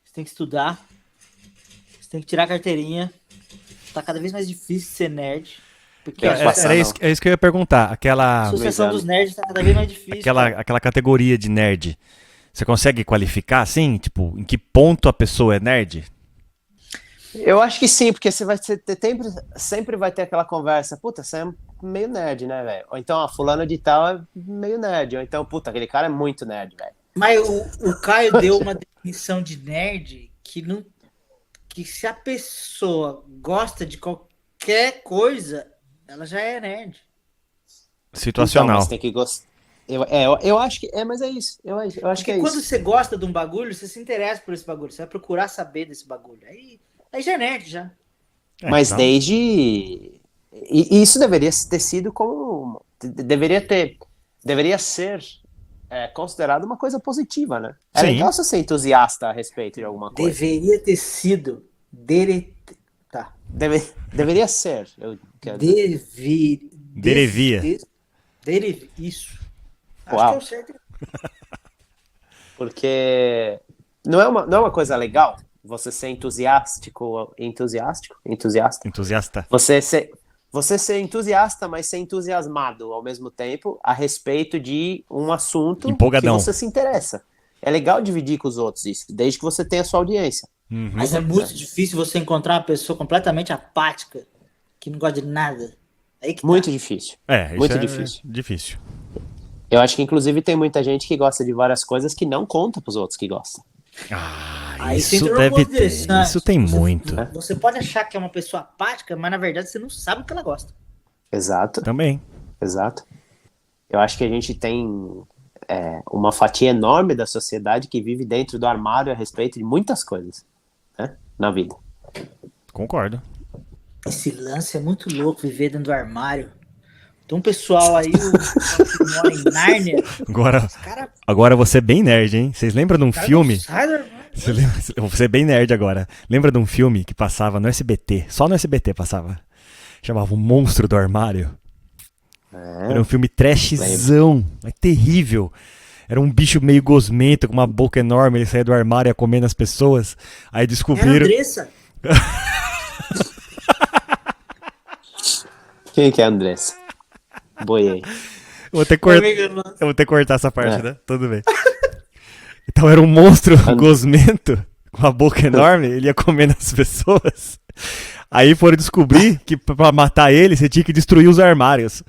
você tem que estudar, você tem que tirar a carteirinha. Tá cada vez mais difícil ser nerd. Porque Tem que a passar, Era isso, é isso que eu ia perguntar. associação exame. dos nerds tá cada vez mais difícil. cara. Aquela categoria de nerd. Você consegue qualificar assim? Tipo, em que ponto a pessoa é nerd? Eu acho que sim, porque você vai sempre vai ter aquela conversa. Puta, você é meio nerd, né, velho? Ou então, fulano de tal é meio nerd. Ou então, puta, aquele cara é muito nerd, velho. Mas o Caio deu uma definição de nerd que se a pessoa gosta de qualquer coisa, ela já é nerd. Então, Situacional. mas tem que gostar. Eu acho que mas é isso. Eu acho que Porque é quando isso. você gosta de um bagulho, você se interessa por esse bagulho, você vai procurar saber desse bagulho. Aí já é nerd, já. Mas então, desde. E isso deveria ter sido como. Deveria ser considerado uma coisa positiva, né? É Sim. legal você ser entusiasta a respeito de alguma coisa. Deveria ter sido. Tá. Deveria ser. Eu quero dizer. Derevia. Isso. Uau. Acho que é o certo. Porque não é uma coisa legal você ser entusiasta. Entusiasta. Você você ser entusiasta, mas ser entusiasmado ao mesmo tempo a respeito de um assunto Empolgadão. que você se interessa. É legal dividir com os outros isso, desde que você tenha a sua audiência. Mas é muito difícil você encontrar uma pessoa completamente apática, que não gosta de nada. Aí que Muito tá. difícil. Isso Muito é difícil. difícil. Eu acho que, inclusive, tem muita gente que gosta de várias coisas que não conta pros outros que gostam. Aí você Isso entrou num deve ponto ter. interessante. Isso tem muito. Você pode achar que é uma pessoa apática, mas na verdade você não sabe o que ela gosta. Exato, Também. exato. Eu acho que a gente tem uma fatia enorme da sociedade que vive dentro do armário a respeito de muitas coisas, né, na vida. Concordo. Esse lance é muito louco, viver dentro do armário. Tem um pessoal aí que mora em Nárnia. Cara, Agora você é bem nerd, hein? Vocês lembram de um filme? não sai do armário. Você é bem nerd agora. Lembra de um filme que passava no SBT? Só no SBT passava. Chamava O Monstro do Armário. Era um filme trashzão. É terrível. Era um bicho meio gosmento, com uma boca enorme. Ele saía do armário e ia comendo as pessoas. Aí Era descobriram... Andressa. Quem que é a Andressa? Boiei. Eu vou ter que cortar essa parte, né? Tudo bem. Então era um monstro gosmento, com a boca enorme, ele ia comendo as pessoas. Aí foram descobrir que pra matar ele, você tinha que destruir os armários.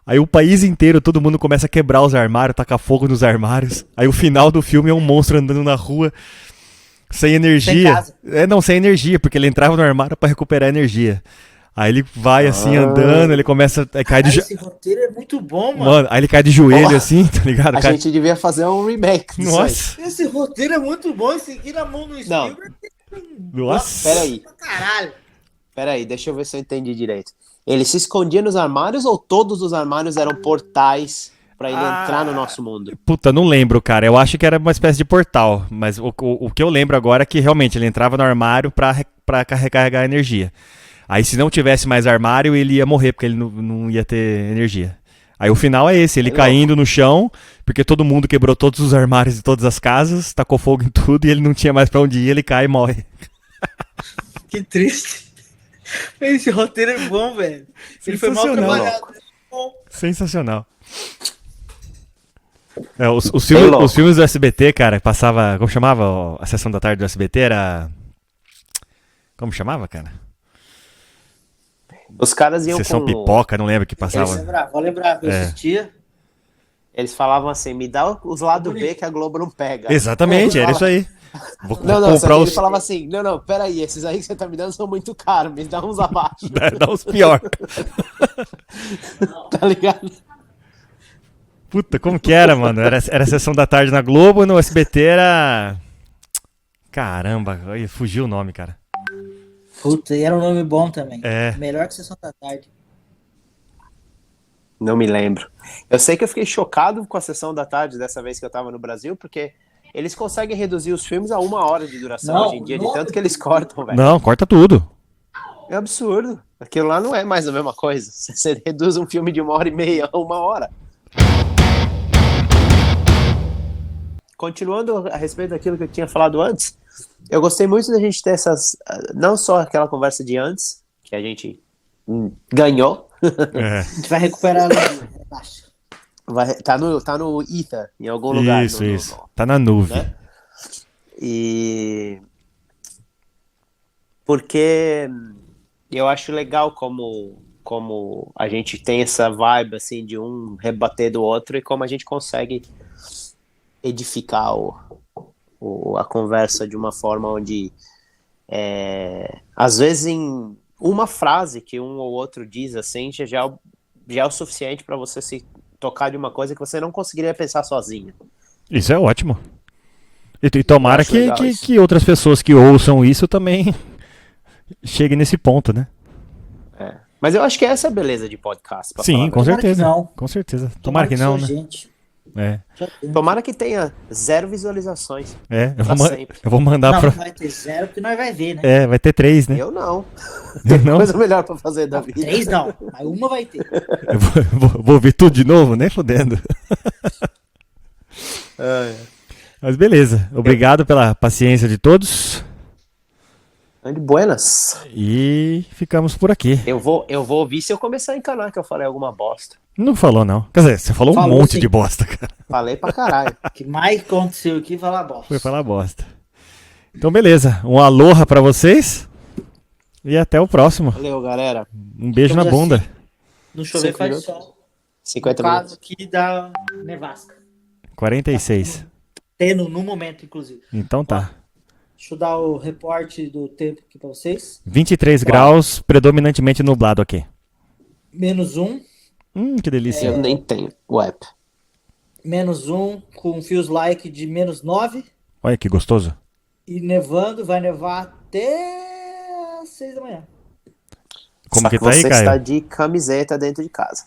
Aí o país inteiro, todo mundo começa a quebrar os armários, tacar fogo nos armários. Aí o final do filme é um monstro andando na rua, sem energia. Sem energia, porque ele entrava no armário pra recuperar energia. Aí ele vai assim, andando, ele começa a cair de Esse roteiro é muito bom, mano. aí ele cai de joelho assim, tá ligado? A gente devia fazer um remake disso aí. Nossa. Esse roteiro é muito bom. E seguir a mão no Spielberg. Nossa. Peraí. Caralho. Peraí, deixa eu ver se eu entendi direito. Ele se escondia nos armários ou todos os armários eram portais pra ele entrar no nosso mundo? Puta, não lembro, cara. Eu acho que era uma espécie de portal. Mas o que eu lembro agora é que realmente ele entrava no armário pra recarregar a energia. Aí se não tivesse mais armário, ele ia morrer, porque ele não ia ter energia. Aí o final é esse, ele caindo no chão, porque todo mundo quebrou todos os armários de todas as casas, tacou fogo em tudo e ele não tinha mais pra onde ir, ele cai e morre. Que triste. Esse roteiro é bom, velho. Ele foi mal trabalhado. Sensacional. Os filmes do SBT, cara, passava... Como chamava a sessão da tarde do SBT? Era... Como chamava, cara? Os caras iam Sessão com... Pipoca, não lembro que passava. Vou lembrar, eu assistia. Eles falavam assim, me dá os lados B que a Globo não pega. Exatamente, era isso aí. Vou Não, comprar ele falava assim, não, peraí, esses aí que você tá me dando são muito caros, me dá uns abaixo. Dá uns pior. Tá ligado? Puta, como que era, mano? Era a sessão da tarde na Globo, no SBT era... Caramba, fugiu o nome, cara. Puta, e era um nome bom também. É. Melhor que Sessão da Tarde. Não me lembro. Eu sei que eu fiquei chocado com a sessão da tarde dessa vez que eu tava no Brasil, porque eles conseguem reduzir os filmes a 1 hora de duração hoje em dia, de tanto que eles cortam, velho. Não, corta tudo. É absurdo. Aquilo lá não é mais a mesma coisa. Você reduz um filme de 1h30 a 1 hora. Continuando a respeito daquilo que eu tinha falado antes, eu gostei muito da gente ter essas... Não só aquela conversa de antes, que a gente ganhou. A gente vai recuperar ela. Relaxa. Tá no Ether, em algum lugar. Isso. Tá na nuvem. Né? E... Porque eu acho legal como a gente tem essa vibe, assim, de um rebater do outro e como a gente consegue edificar a conversa de uma forma onde às vezes em uma frase que um ou outro diz assim já é o suficiente para você se tocar de uma coisa que você não conseguiria pensar sozinho. Isso é ótimo. E tomara que outras pessoas que ouçam isso também cheguem nesse ponto, né? Mas eu acho que essa é a beleza de podcast. Sim, com certeza. Não. Com certeza. Tomara que não, né? Gente. Tomara que tenha 0 visualizações. Eu vou mandar não, pra... Não vai ter 0 porque nós vai ver, né? Vai ter 3, né? Eu não. Tem coisa melhor pra fazer da vida. 3 não, mas uma vai ter. Eu vou ver tudo de novo, nem fodendo. Mas beleza. Obrigado pela paciência de todos. De buenas. E ficamos por aqui. Eu vou ouvir se eu começar a encanar que eu falei alguma bosta. Não falou, não. Quer dizer, você falou um Falou, monte sim. de bosta, cara. Falei pra caralho. O que mais aconteceu aqui falar bosta. Foi falar bosta. Então, beleza. Um aloha pra vocês. E até o próximo. Valeu, galera. Um beijo na Estamos bunda. No chover 5 faz minutos. sol. 50 No caso minutos. aqui da nevasca. 46. Tendo no momento, inclusive. Então tá. Deixa eu dar o reporte do tempo aqui pra vocês. 23 graus, predominantemente nublado aqui. -1. Que delícia. Eu nem tenho o app. -1 com feels like de -9. Olha que gostoso. E nevando, vai nevar até 6 da manhã. Como Só que tá aí, você Caio? está de camiseta dentro de casa.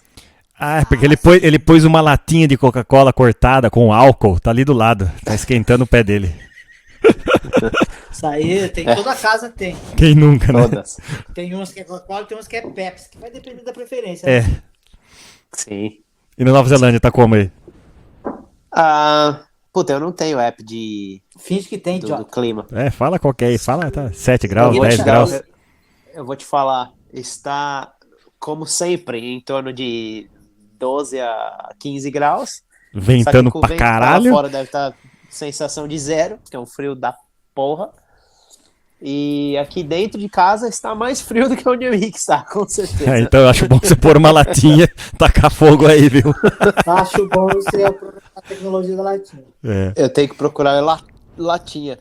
Ah, é porque ele pôs uma latinha de Coca-Cola cortada com álcool, tá ali do lado. Tá esquentando o pé dele. Isso aí tem, toda a casa tem. Quem nunca, né? Todas. Tem umas que é Coca-Cola, tem umas que é Pepsi, que vai depender da preferência. Né? É. Sim. E na Nova Zelândia tá como aí? Puta, eu não tenho app de, Finge que tem, do idiota. clima. É, fala qual que é aí. Fala, tá 7 graus, Eu vou 10 te graus. dar- Eu vou te falar, está, como sempre, em torno de 12 a 15 graus. Ventando com o pra vento lá caralho. fora deve estar sensação de zero, que é um frio da porra. E aqui dentro de casa está mais frio do que onde o Henrique está, com certeza. É, então eu acho bom você pôr uma latinha, tacar fogo aí, viu? Acho bom você aproveitar a tecnologia da latinha. É, Eu tenho que procurar latinha.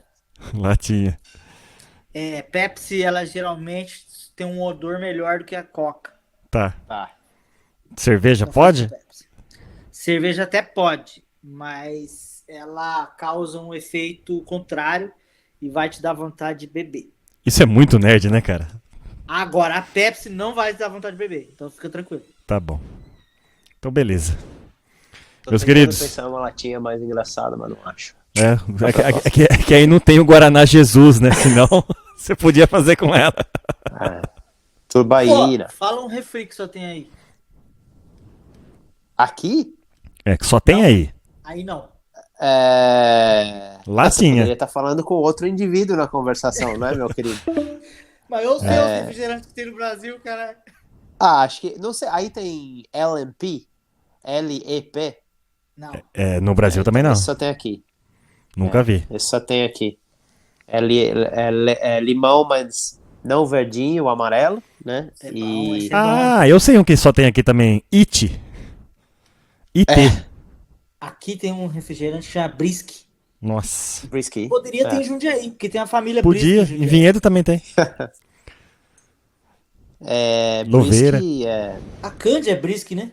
latinha. Pepsi, ela geralmente tem um odor melhor do que a Coca. Tá. Tá. Cerveja Então, pode? Pepsi. Cerveja até pode, mas ela causa um efeito contrário e vai te dar vontade de beber. Isso é muito nerd, né, cara? Agora, a Pepsi não vai te dar vontade de beber, então fica tranquilo. Tá bom. Então, beleza. Tô Meus tentando queridos. pensar uma latinha mais engraçada, mas não acho. É que aí não tem o Guaraná Jesus, né? Senão você podia fazer com ela. Turbaína. Pô, fala um refri que só tem aí. Aqui? É, que só tem Não. aí. Aí não. Latinha. Você poderia estar falando com outro indivíduo na conversação, não é, meu querido? Mas eu sei os refrigerantes que tem no Brasil, cara. Acho que. Não sei. Aí tem LMP? LEP? Não. É, no Brasil também não. Esse só tem aqui. Nunca vi. Esse só tem aqui. É limão, mas não verdinho, o amarelo, né? É bom, E esse Ah, eu sei um que só tem aqui também. IT. IT. Aqui tem um refrigerante que chama Brisk. Nossa. Brisky. Poderia ter em Jundiaí, porque tem a família Podia. Brisk. Em Vinhedo também tem. Louveira. Brisky é. A Candy é Brisk, né?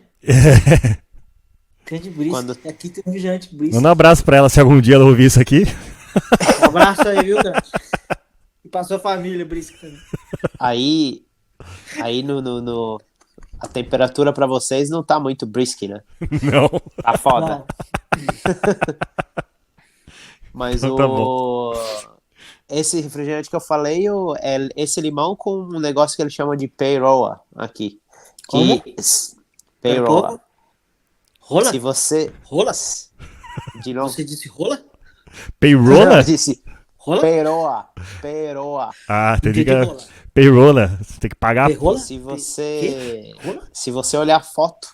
Candy Brisk. Quando- Aqui tem um refrigerante Brisk. Manda um abraço pra ela se algum dia ela ouvir isso aqui. Um abraço aí, viu, cara? E pra sua família, Brisk também. Aí a temperatura pra vocês não tá muito brisky, né? Não. Tá foda. Não. Mas Então tá bom. esse refrigerante que eu falei é esse limão com um negócio que eles chamam de peiroa aqui. Como? Peiroa. Rola? Se você. Rola? De novo. Você disse rola? Payrolla? Eu disse Rola? peiroa. Ah, tem que Entendi, rola. Payrolla. Você tem que pagar. Rola? Se você. Quê? Rola? Se você olhar a foto,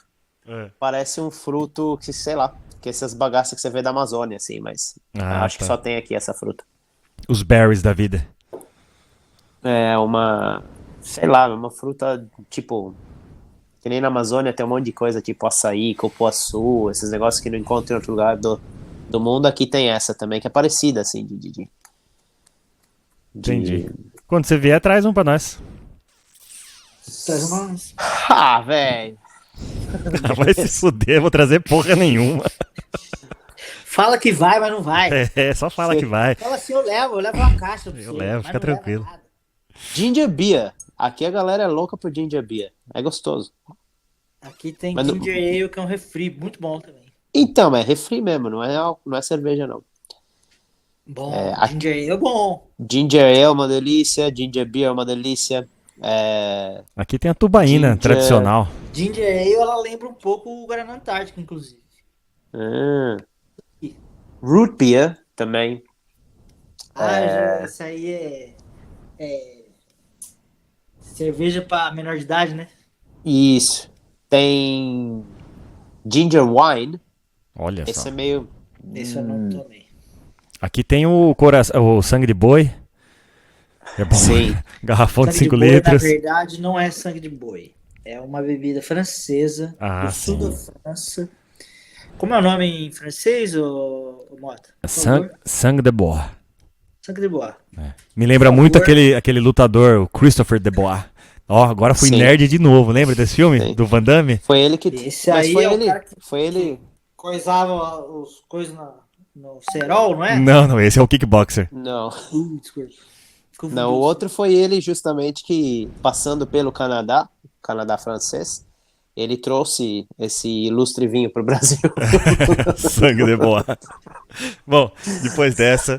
É. parece um fruto que, sei lá, que essas bagaças que você vê da Amazônia, assim, mas Ah, acho que tá. só tem aqui essa fruta. Os berries da vida. É uma, sei lá, uma fruta, tipo, que nem na Amazônia tem um monte de coisa, tipo açaí, cupuaçu, esses negócios que não encontra em outro lugar do mundo, aqui tem essa também, que é parecida, assim, de Entendi. Quando você vier, traz um pra nós. Traz mais. Ah, velho. Vai se fuder, vou trazer porra nenhuma. Fala que vai, mas não vai. É, só fala que vai. Fala assim, eu levo uma caixa pra Eu você, levo, mas fica não leva tranquilo. nada. Ginger beer. Aqui a galera é louca por ginger beer. É gostoso. Aqui tem Mas não- Ginger Ale, que é um refri muito bom também. Então, é refri mesmo, não é cerveja, não. Bom, aqui- Ginger Ale é bom. Ginger ale é uma delícia, ginger beer é uma delícia. Aqui tem a tubaína Ginger. tradicional. Ginger Ale, ela lembra um pouco o Guaraná Antártico, inclusive. Root beer também. Essa aí é Cerveja pra menor de idade, né? Isso. Tem Ginger Wine. Olha Esse só. é meio... Esse eu não tomei. Aqui tem o sangue de boi. É bom. Sim. Garrafão de Sangue 5 boi, litros. na verdade, não é sangue de boi. É uma bebida francesa, Ah, do sul da sim. França. Como é o nome em francês, ô Mota? Por favor. Sangue de boi. Sangue de boi. Me lembra Por muito favor. aquele lutador, o Christopher Debois. Ó, agora fui Sim. nerd de novo. Lembra desse filme? Sim. Do Van Damme? Foi ele que... Esse Mas aí foi é o ele. cara que Foi ele... coisava os coisas no cerol, não é? Não, esse é o kickboxer. Não. Desculpa. Não, o outro foi ele justamente que, passando pelo Canadá francês, ele trouxe esse ilustre vinho pro Brasil. Sangue de boa. Bom, depois dessa,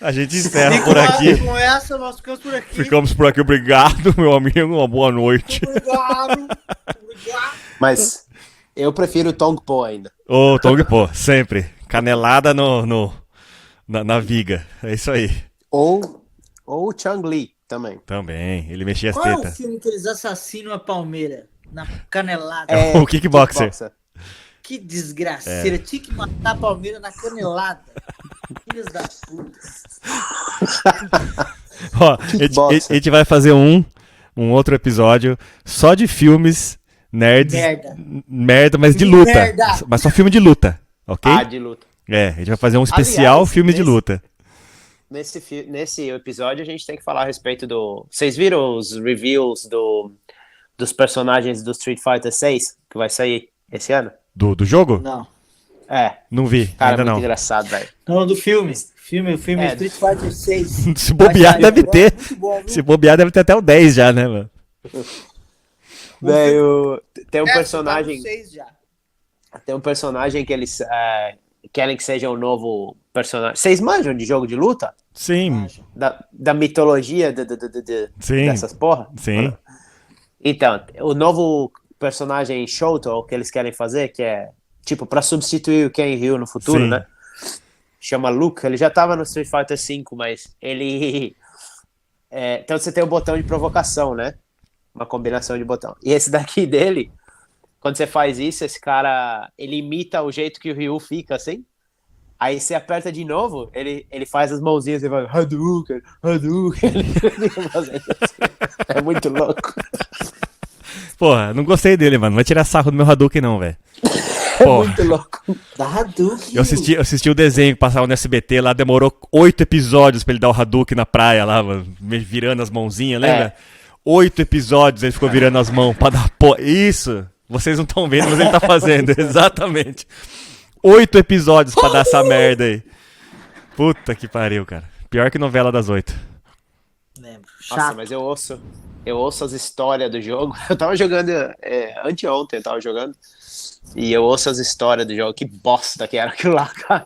a gente encerra por aqui. Com essa, nós ficamos por aqui. Ficamos por aqui. Obrigado, meu amigo. Uma boa noite. Obrigado. Mas eu prefiro o Tong Po ainda. Ô, Tong Po, sempre. Canelada na viga. É isso aí. Ou o Chang Li também. Também. Ele mexia as Qual é o tetas. filme que eles assassinam a palmeira? Na canelada. O Kickboxer. Que desgraceira. Tinha que matar a palmeira na canelada. Filhos da puta. Ó, Kickboxer. a gente vai fazer um outro episódio só de filmes nerds. Merda, mas de luta. Merda. Mas só filme de luta, ok? Ah, de luta. É, a gente vai fazer um especial Aliás, filme de luta. Nesse episódio a gente tem que falar a respeito do... Vocês viram os reviews dos personagens do Street Fighter 6 que vai sair esse ano? Do jogo? Não. É. Não vi, Cara, ainda muito não. engraçado, velho. Não, do filme. O filme É. Street Fighter 6. Se bobear, Vai sair deve agora, ter. muito bom, viu? Se bobear, deve ter até o 10 já, né, mano? Velho, tem um Tá no personagem... 6 já. Tem um personagem que eles querem que seja o novo personagem. Vocês manjam de jogo de luta? Sim, Da mitologia Sim. dessas porra? sim. Então, o novo personagem Shoto que eles querem fazer, que é tipo pra substituir o Ken Ryu no futuro, Sim. né? Chama Luke. Ele já tava no Street Fighter V, mas ele... então você tem o botão de provocação, né? Uma combinação de botão. E esse daqui dele, quando você faz isso, esse cara, ele imita o jeito que o Ryu fica, assim. Aí você aperta de novo, ele faz as mãozinhas e vai Hadouken, Hadouken. Ele fica fazendo assim. É muito louco. Porra, não gostei dele, mano. Não vai tirar sarro do meu Hadouken, não, velho. É Porra. muito louco. Da Hadouken. Eu assisti o desenho que passava no SBT lá, demorou 8 episódios pra ele dar o Hadouken na praia lá, mano, virando as mãozinhas, lembra? 8 episódios ele ficou virando as mãos pra dar Isso! Vocês não estão vendo, mas ele tá fazendo, exatamente. 8 episódios pra dar essa merda aí. Puta que pariu, cara. Pior que novela das 8. Lembro. Nossa, Chato. mas eu ouço as histórias do jogo. Eu tava jogando anteontem, eu tava jogando. E eu ouço as histórias do jogo. Que bosta que era aquilo lá, cara.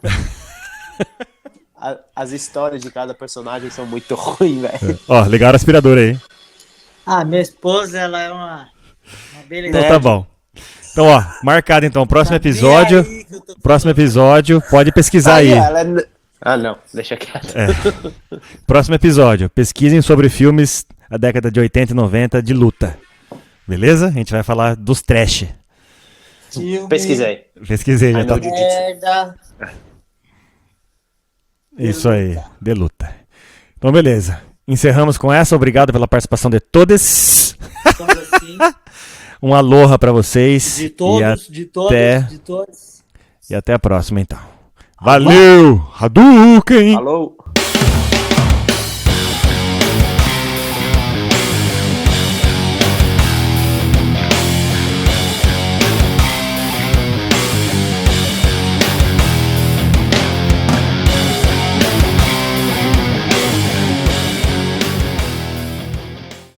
As histórias de cada personagem são muito ruins, velho. Ó, ligaram o aspirador aí. Ah, minha esposa, ela é uma beleza. Então tá bom. Então, ó, marcado então. Próximo episódio. Próximo episódio, pode pesquisar aí. Ah, não, deixa quieto. Próximo episódio, pesquisem sobre filmes da década de 80 e 90 de luta. Beleza? A gente vai falar dos trash. Pesquisei. Pesquisei, já Ai, tá. não, Merda. Isso aí, de luta. Então, beleza. Encerramos com essa. Obrigado pela participação de todos. Somos assim. Um aloha pra vocês. De todos, de todos. E até a próxima, então. Valeu! Hadouken! Falou.